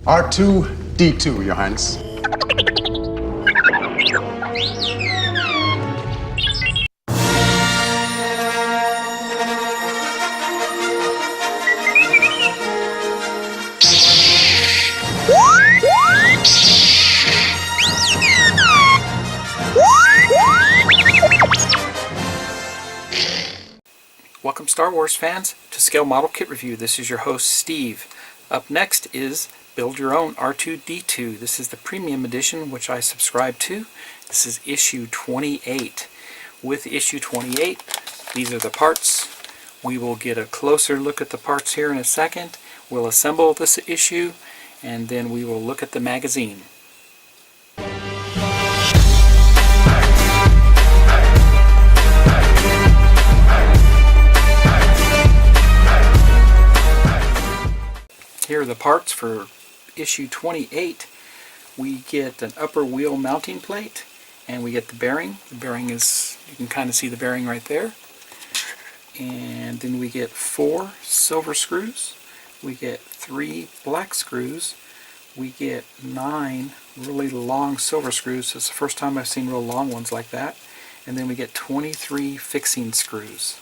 R2-D2, Your Highness. Welcome Star Wars fans to Scale Model Kit Review. This is your host Steve. Up next is Build Your Own R2-D2. This is the premium edition which I subscribe to. This is issue 28. With issue 28, these are the parts. We will get a closer look at the parts here in a second. We'll assemble this issue and then we will look at the magazine. Here are the parts for issue 28. We get an upper wheel mounting plate and we get the bearing. The bearing is, you can kind of see the bearing right there. And then we get 4 silver screws. We get 3 black screws. We get 9 really long silver screws. It's the first time I've seen real long ones like that. And then we get 23 fixing screws.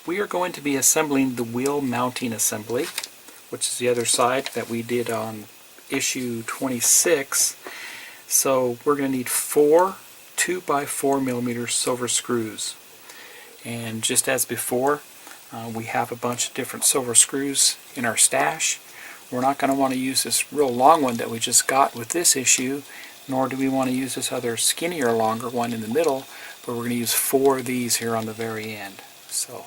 We are going to be assembling the wheel mounting assembly, which is the other side that we did on issue 26. So we're going to need 4 2x4mm silver screws. And just as before, we have a bunch of different silver screws in our stash. We're not going to want to use this real long one that we just got with this issue, nor do we want to use this other skinnier, longer one in the middle, but we're going to use 4 of these here on the very end. So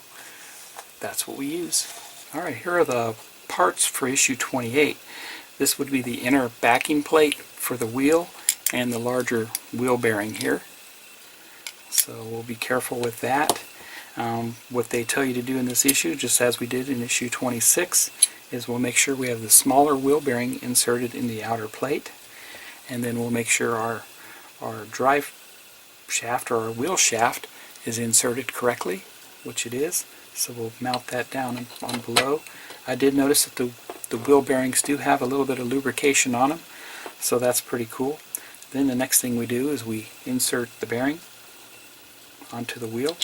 that's what we use. Alright, here are the parts for issue 28. This would be the inner backing plate for the wheel and the larger wheel bearing here. So we'll be careful with that. What they tell you to do in this issue, just as we did in issue 26, is we'll make sure we have the smaller wheel bearing inserted in the outer plate, and then we'll make sure our drive shaft or our wheel shaft is inserted correctly, which it is. So we'll mount that down on below. I did notice that the wheel bearings do have a little bit of lubrication on them, so that's pretty cool. Then the next thing we do is we insert the bearing onto the wheel,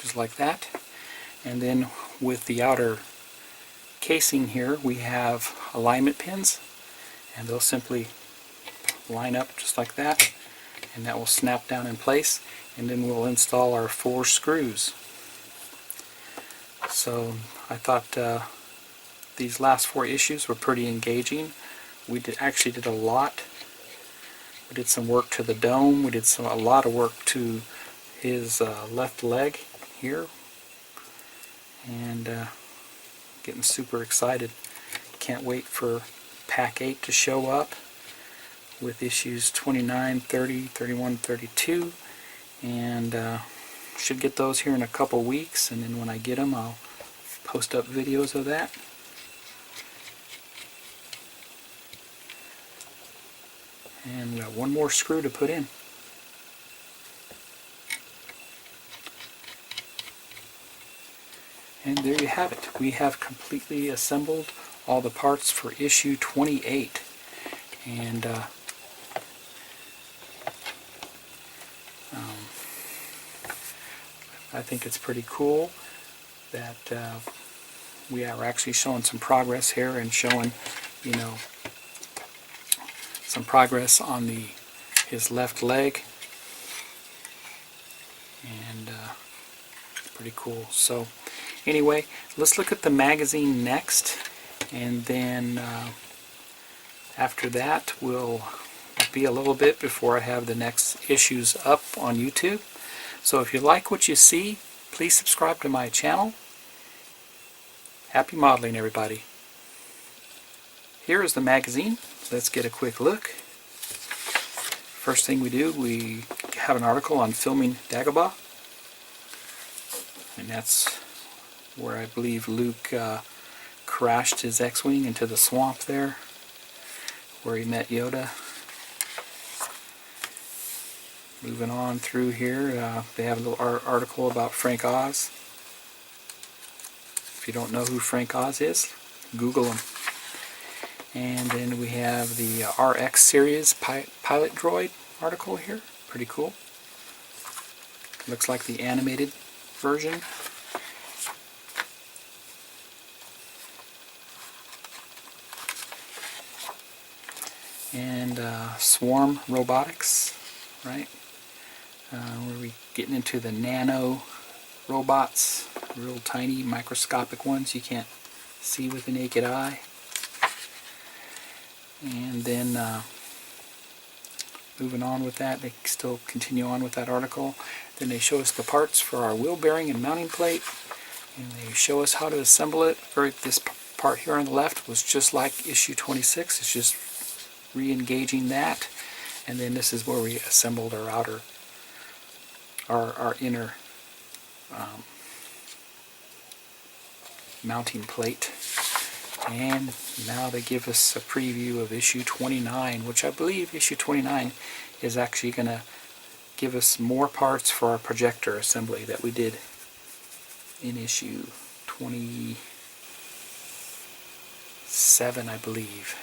just like that. And then with the outer casing here, we have alignment pins, and they'll simply line up just like that, and that will snap down in place. And then we'll install our 4 screws. So I thought these last 4 issues were pretty engaging. We actually did a lot. We did some work to the dome. We did a lot of work to his left leg here. And getting super excited. Can't wait for Pack 8 to show up with issues 29, 30, 31, 32. And should get those here in a couple weeks, and then when I get them I'll post up videos of that. And we got one more screw to put in. And there you have it. We have completely assembled all the parts for issue 28. And I think it's pretty cool that we are actually showing some progress here and showing, you know, some progress on his left leg, and it's pretty cool. So anyway, let's look at the magazine next, and then after that will be a little bit before I have the next issues up on YouTube. So if you like what you see, please subscribe to my channel. Happy modeling, everybody. Here is the magazine. Let's get a quick look. First thing we do, we have an article on filming Dagobah. And that's where I believe Luke crashed his X-Wing into the swamp there, where he met Yoda. Moving on through here, they have a little article about Frank Oz. If you don't know who Frank Oz is, Google them. And then we have the RX series pilot droid article here. Pretty cool. Looks like the animated version. And Swarm Robotics, right? We're getting into the nano robots, real tiny microscopic ones you can't see with the naked eye. And then moving on with that, they still continue on with that article. Then they show us the parts for our wheel bearing and mounting plate, and they show us how to assemble it. This part here on the left was just like issue 26. It's just re-engaging that, and then this is where we assembled our outer, our inner mounting plate. And now they give us a preview of issue 29, which I believe issue 29 is actually going to give us more parts for our projector assembly that we did in issue 27, I believe.